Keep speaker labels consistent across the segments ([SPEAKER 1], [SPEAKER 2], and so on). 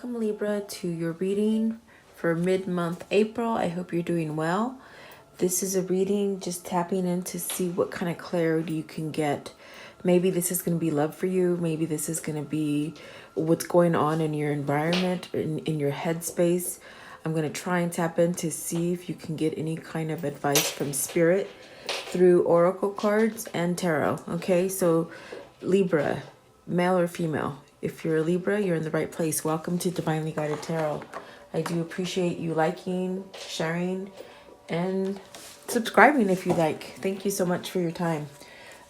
[SPEAKER 1] Welcome Libra to your reading for mid-month April. I hope you're doing well. This is a reading just tapping in to see what kind of clarity you can get. Maybe this is going to be love for you. Maybe this is going to be what's going on in your environment, in your headspace. I'm going to try and tap in to see if you can get any kind of advice from spirit through oracle cards and tarot. Okay, so Libra, male or female. If you're a Libra, you're in the right place. Welcome to Divinely Guided Tarot. I do appreciate you liking, sharing, and subscribing if you like. Thank you so much for your time.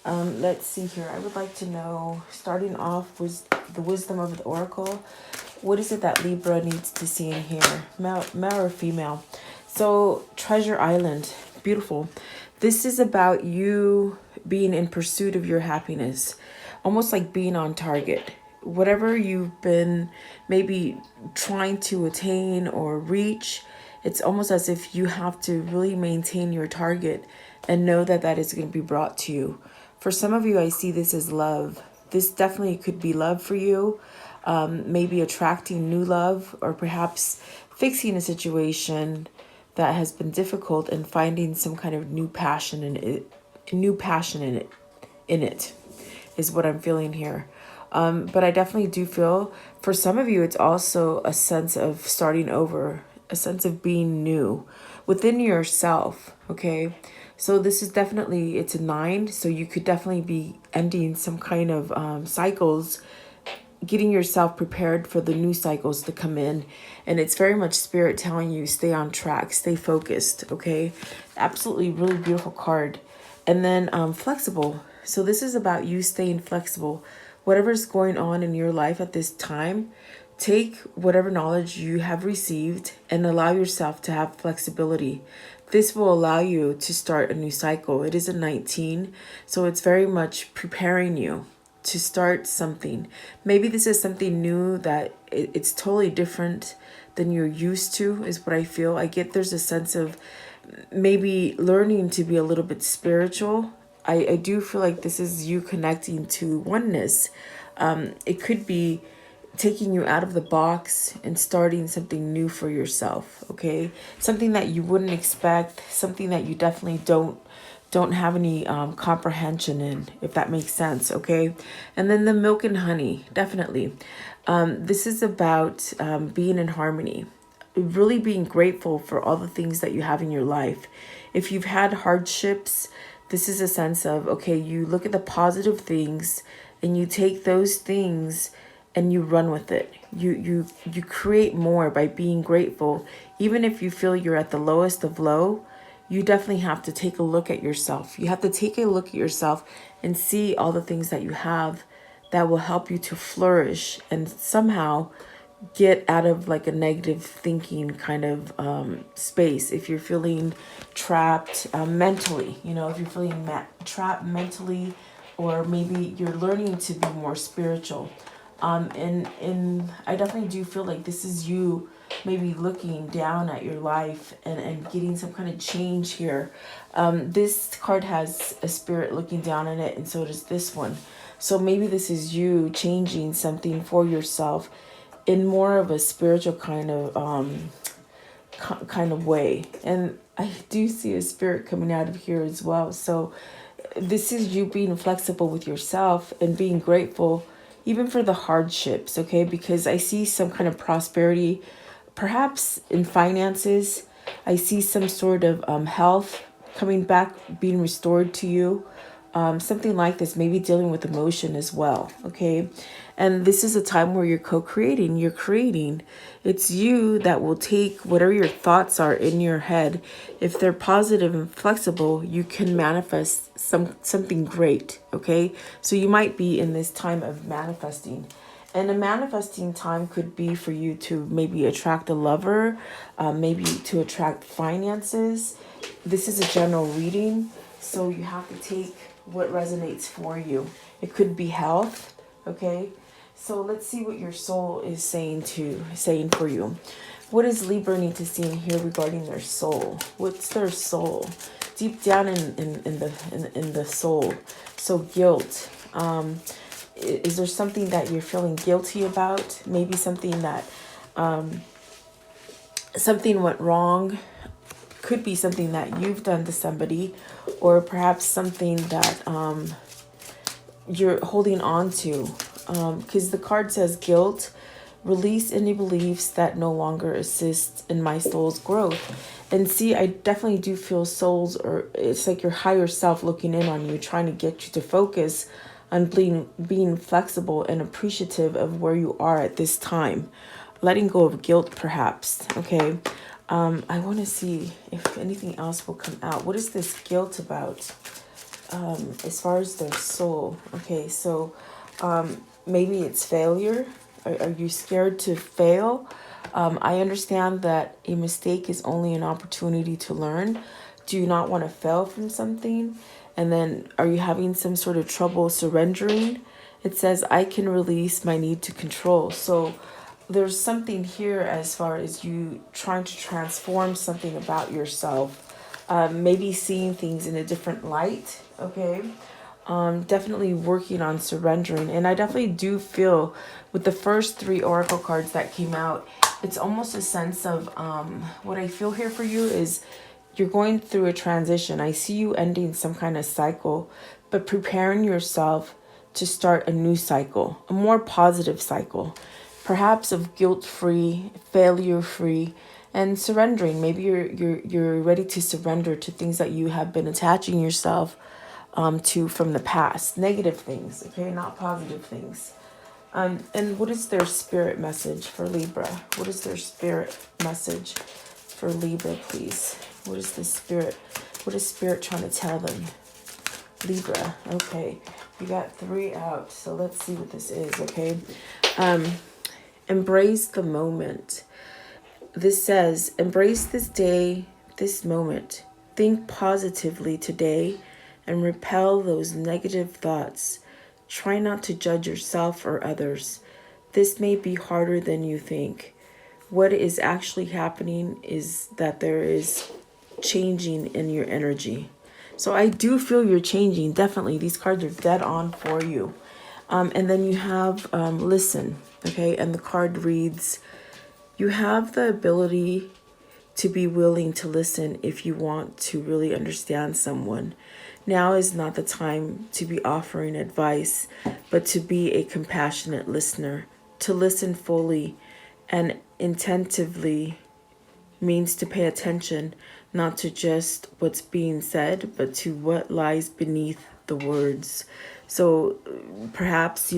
[SPEAKER 1] Let's see here. I would like to know, starting off with the wisdom of the oracle, what is it that Libra needs to see in here? Male or female? So, Treasure Island. Beautiful. This is about you being in pursuit of your happiness. Almost like being on target. Whatever you've been maybe trying to attain or reach, it's almost as if you have to really maintain your target and know that that is going to be brought to you. For some of you, I see this as love. This definitely could be love for you. Maybe attracting new love, or perhaps fixing a situation that has been difficult and finding some kind of new passion in it. In it is what I'm feeling here. But I definitely do feel for some of you, it's also a sense of starting over, a sense of being new within yourself. Okay. So this is definitely, it's a 9. So you could definitely be ending some kind of cycles, getting yourself prepared for the new cycles to come in. And it's very much spirit telling you, stay on track, stay focused. Okay. Absolutely really beautiful card. And then flexible. So this is about you staying flexible. Whatever's going on in your life at this time, take whatever knowledge you have received and allow yourself to have flexibility. This will allow you to start a new cycle. It is a 19, so it's very much preparing you to start something. Maybe this is something new that it's totally different than you're used to, is what I feel. I get there's a sense of maybe learning to be a little bit spiritual. I do feel like this is you connecting to oneness. It could be taking you out of the box and starting something new for yourself. Okay, something that you wouldn't expect, something that you definitely don't have any comprehension in, if that makes sense. Okay, and then the milk and honey, definitely. This is about being in harmony, really being grateful for all the things that you have in your life. If you've had hardships, this is a sense of, okay, you look at the positive things and you take those things and you run with it. You create more by being grateful. Even if you feel you're at the lowest of low, you definitely have to take a look at yourself. You have to take a look at yourself and see all the things that you have that will help you to flourish and somehow get out of like a negative thinking kind of space. If you're feeling trapped mentally, if you're feeling trapped mentally, or maybe you're learning to be more spiritual. And I definitely do feel like this is you maybe looking down at your life and getting some kind of change here. This card has a spirit looking down in it, and so does this one. So maybe this is you changing something for yourself in more of a spiritual kind of way. And I do see a spirit coming out of here as well. So this is you being flexible with yourself and being grateful even for the hardships, okay? Because I see some kind of prosperity, perhaps in finances. I see some sort of health coming back, being restored to you. Something like this, maybe dealing with emotion as well, okay? And this is a time where you're co-creating, you're creating. It's you that will take whatever your thoughts are in your head. If they're positive and flexible, you can manifest something great, okay? So you might be in this time of manifesting. And a manifesting time could be for you to maybe attract a lover, maybe to attract finances. This is a general reading, so you have to take what resonates for you. It could be health, okay? So let's see what your soul is saying for you. What does Libra need to see in here regarding their soul? What's their soul? Deep down in the soul. So guilt. Is there something that you're feeling guilty about? Maybe something that Something went wrong. Could be something that you've done to somebody, or perhaps something that you're holding on to. Because the card says guilt, release any beliefs that no longer assist in my soul's growth. And see, I definitely do feel souls, or it's like your higher self looking in on you, trying to get you to focus on being flexible and appreciative of where you are at this time. Letting go of guilt, perhaps. Okay. I want to see if anything else will come out. What is this guilt about? As far as their soul. Okay, so maybe it's failure. Are you scared to fail? I understand that a mistake is only an opportunity to learn. Do you not want to fail from something? And then are you having some sort of trouble surrendering? It says, I can release my need to control. So there's something here as far as you trying to transform something about yourself. Maybe seeing things in a different light. Okay. Definitely working on surrendering. And I definitely do feel with the first 3 oracle cards that came out, it's almost a sense of what I feel here for you is you're going through a transition. I see you ending some kind of cycle, but preparing yourself to start a new cycle, a more positive cycle, perhaps of guilt-free, failure-free, and surrendering. Maybe you're ready to surrender to things that you have been attaching yourself to from the past, negative things, okay, not positive things. And what is their spirit message for Libra? What is their spirit message for Libra, please? What is the spirit? What is spirit trying to tell them? Libra, okay. You got 3 out, so let's see what this is, okay? Embrace the moment. This says, embrace this day, this moment. Think positively today and repel those negative thoughts. Try not to judge yourself or others. This may be harder than you think. What is actually happening is that there is changing in your energy. So I do feel you're changing. Definitely. These cards are dead on for you. And then you have listen. Okay. And the card reads, you have the ability to be willing to listen if you want to really understand someone. Now is not the time to be offering advice, but to be a compassionate listener. To listen fully and attentively means to pay attention, not to just what's being said, but to what lies beneath the words. So perhaps,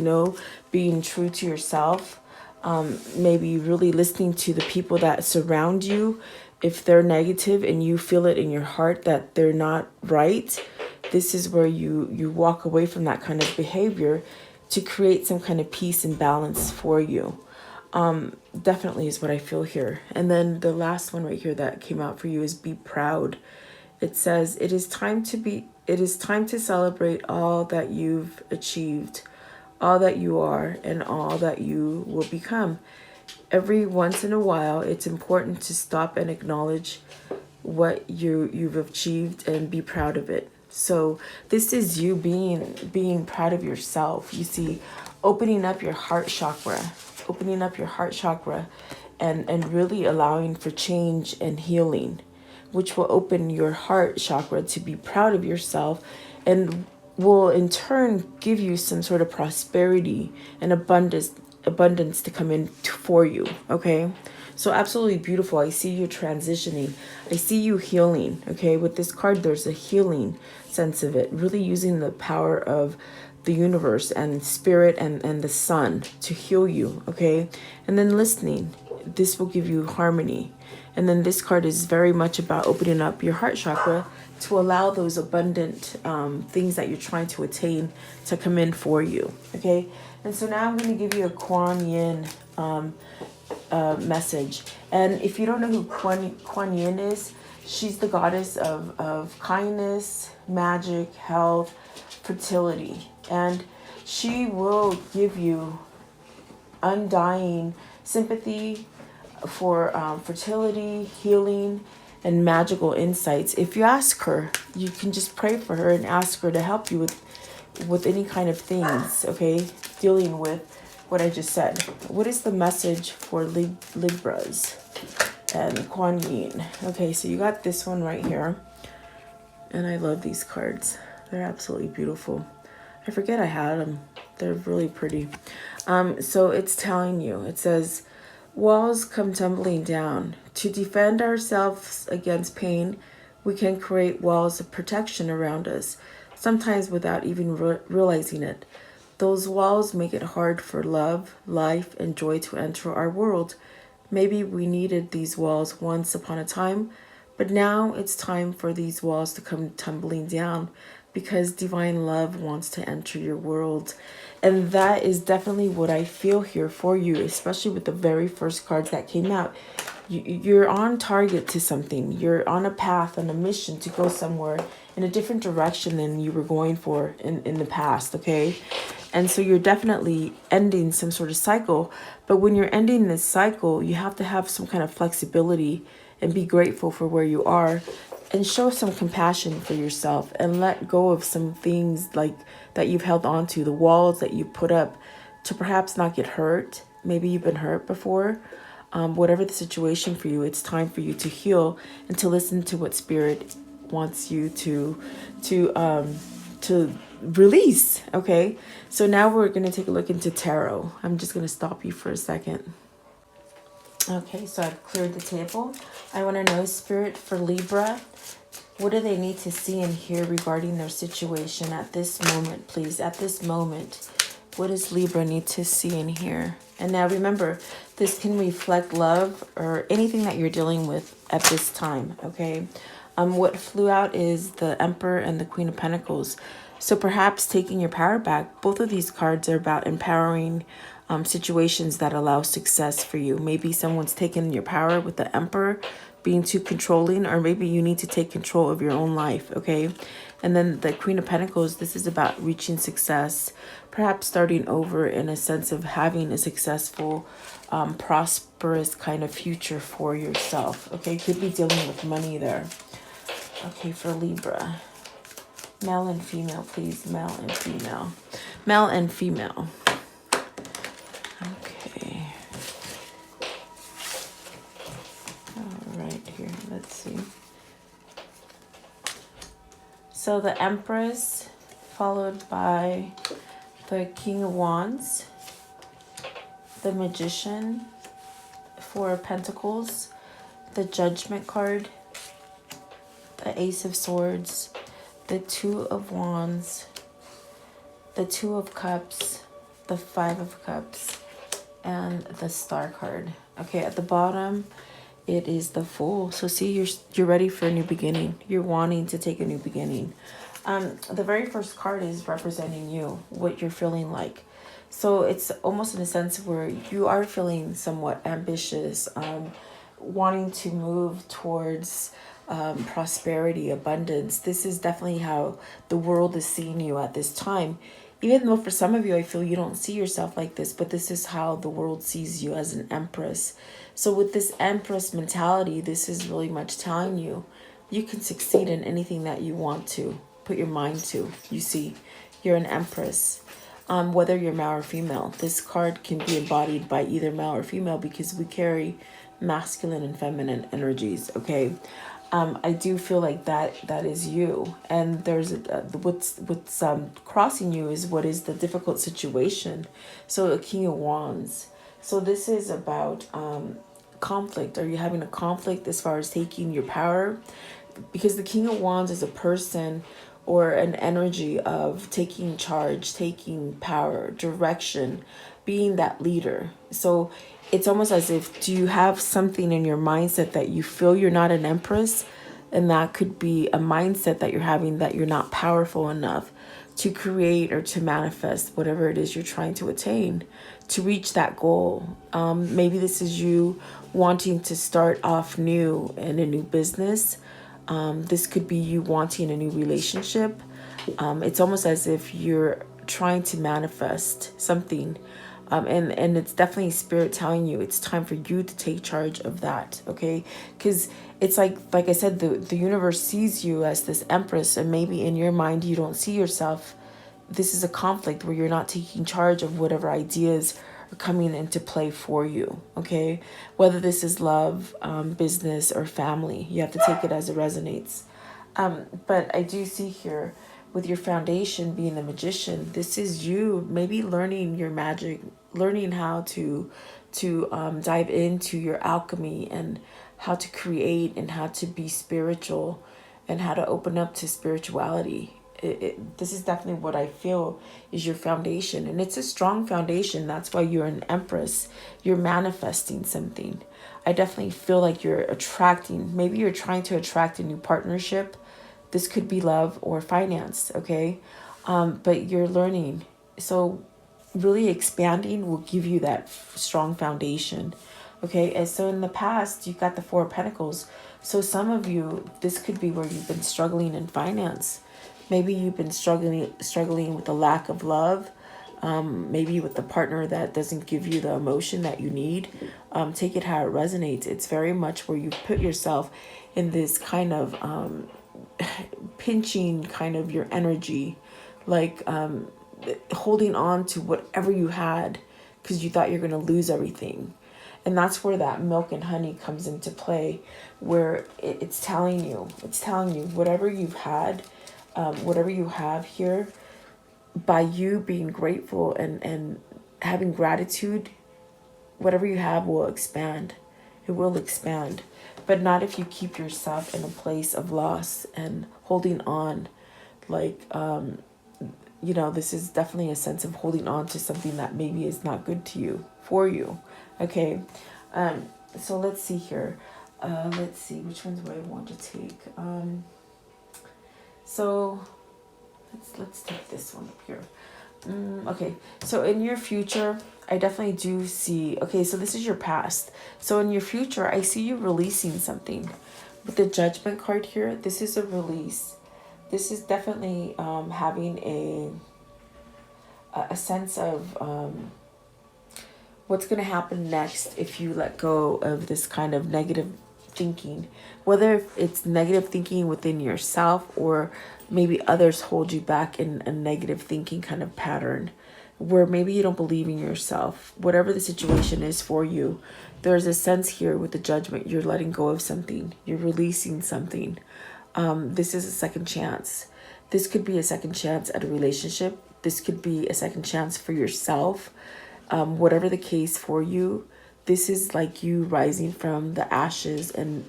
[SPEAKER 1] being true to yourself, maybe really listening to the people that surround you. If they're negative and you feel it in your heart that they're not right, this is where you walk away from that kind of behavior to create some kind of peace and balance for you. Definitely is what I feel here. And then the last one right here that came out for you is be proud. It says, it is time to celebrate all that you've achieved, all that you are, and all that you will become. Every once in a while, it's important to stop and acknowledge what you've achieved and be proud of it. So this is you being proud of yourself. You see, opening up your heart chakra, and really allowing for change and healing, which will open your heart chakra to be proud of yourself and will in turn give you some sort of prosperity and abundance to come in for you. Okay. So absolutely beautiful. I see you transitioning. I see you healing. Okay. With this card, there's a healing sense of it, really using the power of the universe and spirit and the sun to heal you. Okay. And then listening, this will give you harmony. And then this card is very much about opening up your heart chakra to allow those abundant things that you're trying to attain to come in for you. Okay. And so now I'm going to give you a Kuan Yin message. And if you don't know who Kuan Yin is, she's the goddess of kindness, magic, health, fertility. And she will give you undying sympathy for fertility, healing, and magical insights. If you ask her, you can just pray for her and ask her to help you with any kind of things, okay, dealing with what I just said. What is the message for Libras and Kuan Yin? Okay, so you got this one right here. And I love these cards. They're absolutely beautiful. I forget I had them. They're really pretty. So it's telling you, it says, walls come tumbling down. To defend ourselves against pain, we can create walls of protection around us, sometimes without even realizing it. Those walls make it hard for love, life, and joy to enter our world. Maybe we needed these walls once upon a time, but now it's time for these walls to come tumbling down because divine love wants to enter your world. And that is definitely what I feel here for you, especially with the very first cards that came out. You're on target to something. You're on a path, on a mission to go somewhere in a different direction than you were going for in the past, okay? And so you're definitely ending some sort of cycle. But when you're ending this cycle, you have to have some kind of flexibility and be grateful for where you are and show some compassion for yourself and let go of some things like that you've held on to, the walls that you put up to perhaps not get hurt. Maybe you've been hurt before. Whatever the situation for you, it's time for you to heal and to listen to what Spirit wants you to release. Okay, so now we're going to take a look into tarot. I'm just going to stop you for a second. Okay, so I've cleared the table. I want to know, Spirit, for Libra, what do they need to see and hear regarding their situation at this moment, please? At this moment, what does Libra need to see and hear? And now remember, this can reflect love or anything that you're dealing with at this time, okay? What flew out is the Emperor and the Queen of Pentacles. So perhaps taking your power back. Both of these cards are about empowering situations that allow success for you. Maybe someone's taken your power with the Emperor being too controlling, or maybe you need to take control of your own life, okay? And then the Queen of Pentacles, this is about reaching success, perhaps starting over in a sense of having a successful, prosperous kind of future for yourself, okay? Could be dealing with money there. Okay, for Libra. Male and female, please. Male and female. Male and female. Okay. All right, here. Let's see. So the Empress, followed by the King of Wands, the Magician, Four of Pentacles, the Judgment card, the Ace of Swords, the Two of Wands, the Two of Cups, the Five of Cups, and the Star card. Okay, at the bottom, it is the Fool. So see, you're ready for a new beginning. You're wanting to take a new beginning. The very first card is representing you, what you're feeling like. So it's almost in a sense where you are feeling somewhat ambitious, wanting to move towards prosperity, abundance. This is definitely how the world is seeing you at this time. Even though for some of you, I feel you don't see yourself like this, but this is how the world sees you, as an empress. So with this empress mentality, this is really much telling you, you can succeed in anything that you want to put your mind to. You see, you're an empress. Whether you're male or female, this card can be embodied by either male or female because we carry masculine and feminine energies, okay? I do feel like that is you, and there's what's crossing you is what is the difficult situation. So a King of Wands. So this is about conflict. Are you having a conflict as far as taking your power? Because the King of Wands is a person or an energy of taking charge, taking power, direction, being that leader. So it's almost as if, do you have something in your mindset that you feel you're not an empress? And that could be a mindset that you're having, that you're not powerful enough to create or to manifest whatever it is you're trying to attain, to reach that goal. Maybe this is you wanting to start off new in a new business. This could be you wanting a new relationship. It's almost as if you're trying to manifest something. And it's definitely Spirit telling you it's time for you to take charge of that, okay? Because it's like I said, the universe sees you as this empress, and maybe in your mind you don't see yourself. This is a conflict where you're not taking charge of whatever ideas coming into play for you, okay? Whether this is love, business, or family, you have to take it as it resonates. But I do see here with your foundation being the magician, this is you maybe learning your magic, learning how to dive into your alchemy and how to create and how to be spiritual and how to open up to spirituality. This is definitely what I feel is your foundation, and it's a strong foundation. That's why you're an empress. You're manifesting something. I definitely feel like you're attracting, maybe you're trying to attract a new partnership. This could be love or finance, okay? But you're learning. So really expanding will give you that strong foundation, okay? And so in the past, you've got the Four of Pentacles. So some of you, this could be where you've been struggling in finance. Maybe you've been struggling with the lack of love. Maybe with the partner that doesn't give you the emotion that you need. Take it how it resonates. It's very much where you put yourself in this kind of pinching kind of your energy, like holding on to whatever you had because you thought you're going to lose everything. And that's where that milk and honey comes into play, where it's telling you whatever you've had, whatever you have here, by you being grateful and having gratitude, whatever you have will expand. It will expand. But not if you keep yourself in a place of loss and holding on. Like, this is definitely a sense of holding on to something that maybe is not good to you, for you. Okay. So let's see here. Let's see, which ones do I want to take? So let's take this one up here. Okay, so in your future, I definitely do see, okay, so this is your past. So in your future, I see you releasing something. With the Judgment card here, this is a release. This is definitely having a sense of what's going to happen next if you let go of this kind of negative thinking. Whether it's negative thinking within yourself or maybe others hold you back in a negative thinking kind of pattern where maybe you don't believe in yourself. Whatever the situation is for you, there's a sense here with the Judgment. You're letting go of something. You're releasing something. This is a second chance. This could be a second chance at a relationship. This could be a second chance for yourself. Whatever the case for you, this is like you rising from the ashes and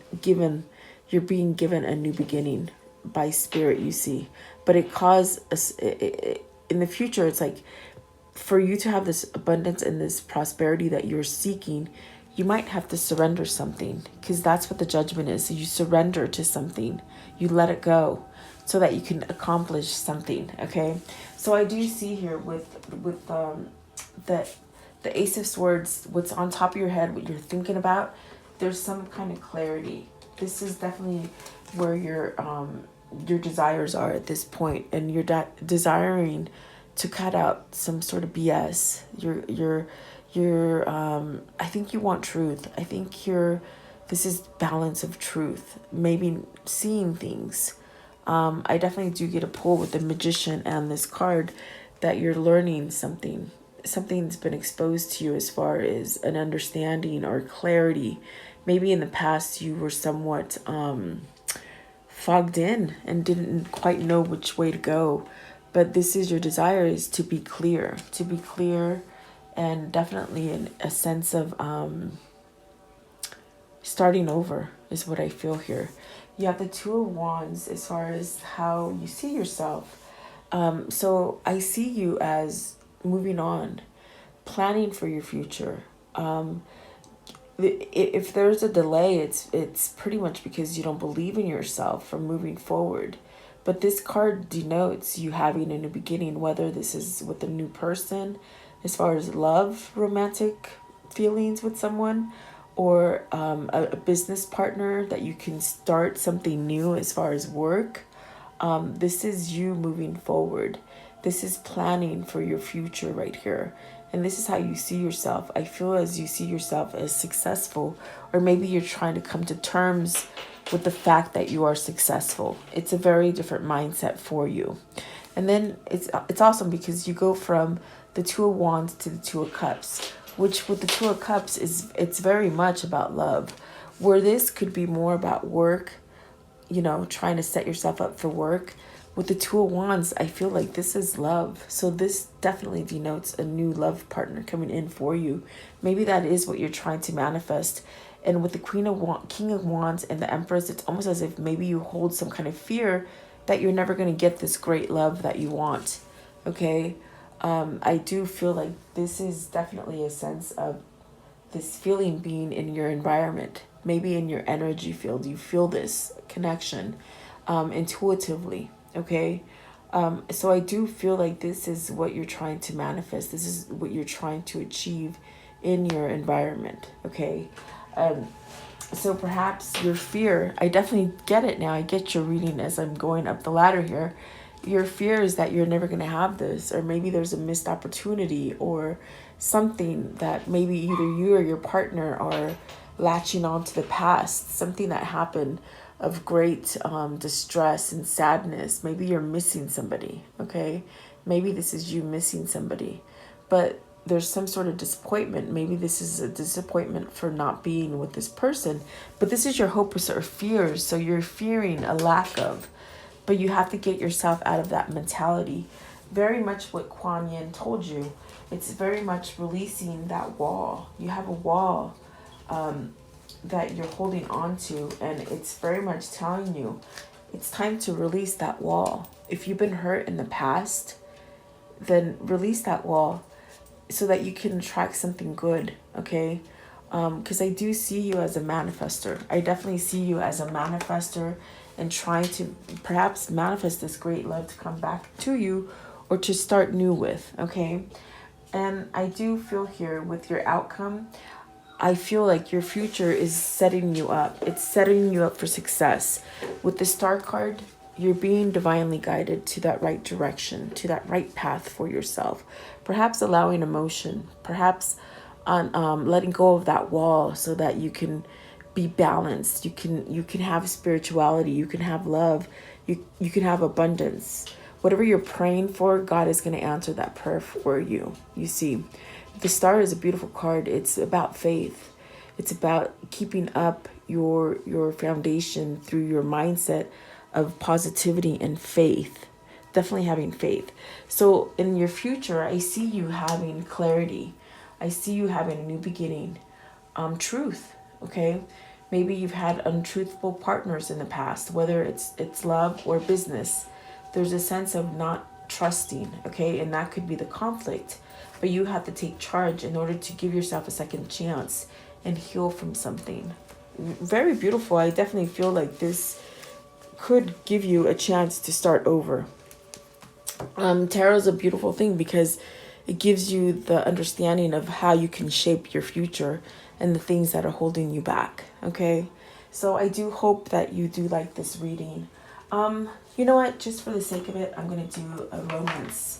[SPEAKER 1] you're being given a new beginning by spirit, you see. But it caused in the future, it's like for you to have this abundance and this prosperity that you're seeking, you might have to surrender something, because that's what the Judgment is. So you surrender to something, you let it go so that you can accomplish something. Okay, so I do see here with the Ace of Swords, what's on top of your head, what you're thinking about, there's some kind of clarity. This is definitely where your desires are at this point, and you're desiring to cut out some sort of BS. You're I think you want truth. I think this is balance of truth, maybe seeing things. I definitely do get a pull with the Magician and this card that you're learning something. Something's been exposed to you as far as an understanding or clarity. Maybe in the past you were somewhat fogged in and didn't quite know which way to go. But this is your desire, is to be clear. To be clear, and definitely in a sense of starting over is what I feel here. You have the Two of Wands as far as how you see yourself. So I see you as moving on, planning for your future. If there's a delay, it's pretty much because you don't believe in yourself from moving forward. But this card denotes you having a new beginning, whether this is with a new person, as far as love, romantic feelings with someone, or a business partner that you can start something new as far as work. This is you moving forward. This is planning for your future right here. And this is how you see yourself. I feel as you see yourself as successful, or maybe you're trying to come to terms with the fact that you are successful. It's a very different mindset for you. And then it's awesome because you go from the Two of Wands to the Two of Cups, which with the Two of Cups it's very much about love, where this could be more about work, trying to set yourself up for work. With the Two of Wands, I feel like this is love. So this definitely denotes a new love partner coming in for you. Maybe that is what you're trying to manifest. And with the King of Wands and the Empress, it's almost as if maybe you hold some kind of fear that you're never going to get this great love that you want. Okay? I do feel like this is definitely a sense of this feeling being in your environment. Maybe in your energy field, you feel this connection intuitively. Okay. So I do feel like this is what you're trying to manifest. This is what you're trying to achieve in your environment. Okay. So perhaps your fear, I definitely get it now. I get your reading as I'm going up the ladder here. Your fear is that you're never going to have this, or maybe there's a missed opportunity or something that maybe either you or your partner are latching on to the past, something that happened of great distress and sadness. Maybe you're missing somebody, okay? Maybe this is you missing somebody, but there's some sort of disappointment. Maybe this is a disappointment for not being with this person, but this is your hopes or fears. So you're fearing a lack of, but you have to get yourself out of that mentality. Very much what Kuan Yin told you. It's very much releasing that wall. You have a wall that you're holding on to, and it's very much telling you it's time to release that wall. If you've been hurt in the past, then release that wall so that you can attract something good, okay? Because I do see you as a manifester. I definitely see you as a manifester and trying to perhaps manifest this great love to come back to you or to start new with, okay? And I do feel here with your outcome, I feel like your future is setting you up. It's setting you up for success. With the Star card, you're being divinely guided to that right direction, to that right path for yourself. Perhaps allowing emotion, perhaps on letting go of that wall so that you can be balanced. You can have spirituality, you can have love, you can have abundance. Whatever you're praying for, God is going to answer that prayer for you. You see, the Star is a beautiful card. It's about faith. It's about keeping up your foundation through your mindset of positivity and faith. Definitely having faith. So in your future, I see you having clarity. I see you having a new beginning. Truth, okay? Maybe you've had untruthful partners in the past, whether it's love or business. There's a sense of not trusting, okay? And that could be the conflict. But you have to take charge in order to give yourself a second chance and heal from something. Very beautiful. I definitely feel like this could give you a chance to start over. Tarot is a beautiful thing because it gives you the understanding of how you can shape your future and the things that are holding you back, okay? So I do hope that you do like this reading. You know what? Just for the sake of it, I'm going to do a romance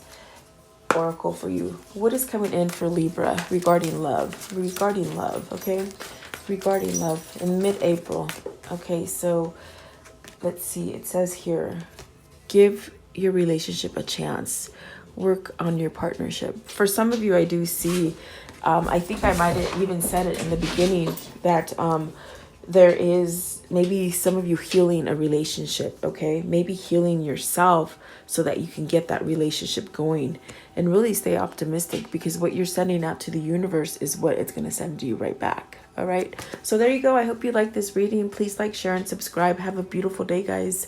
[SPEAKER 1] oracle for you. What is coming in for Libra regarding love? Regarding love, okay? Regarding love in mid-April. Okay, so let's see. It says here, give your relationship a chance. Work on your partnership. For some of you, I do see, I think I might have even said it in the beginning that there is maybe some of you healing a relationship, okay? Maybe healing yourself so that you can get that relationship going and really stay optimistic, because what you're sending out to the universe is what it's going to send you right back, all right? So there you go. I hope you like this reading. Please like, share, and subscribe. Have a beautiful day, guys.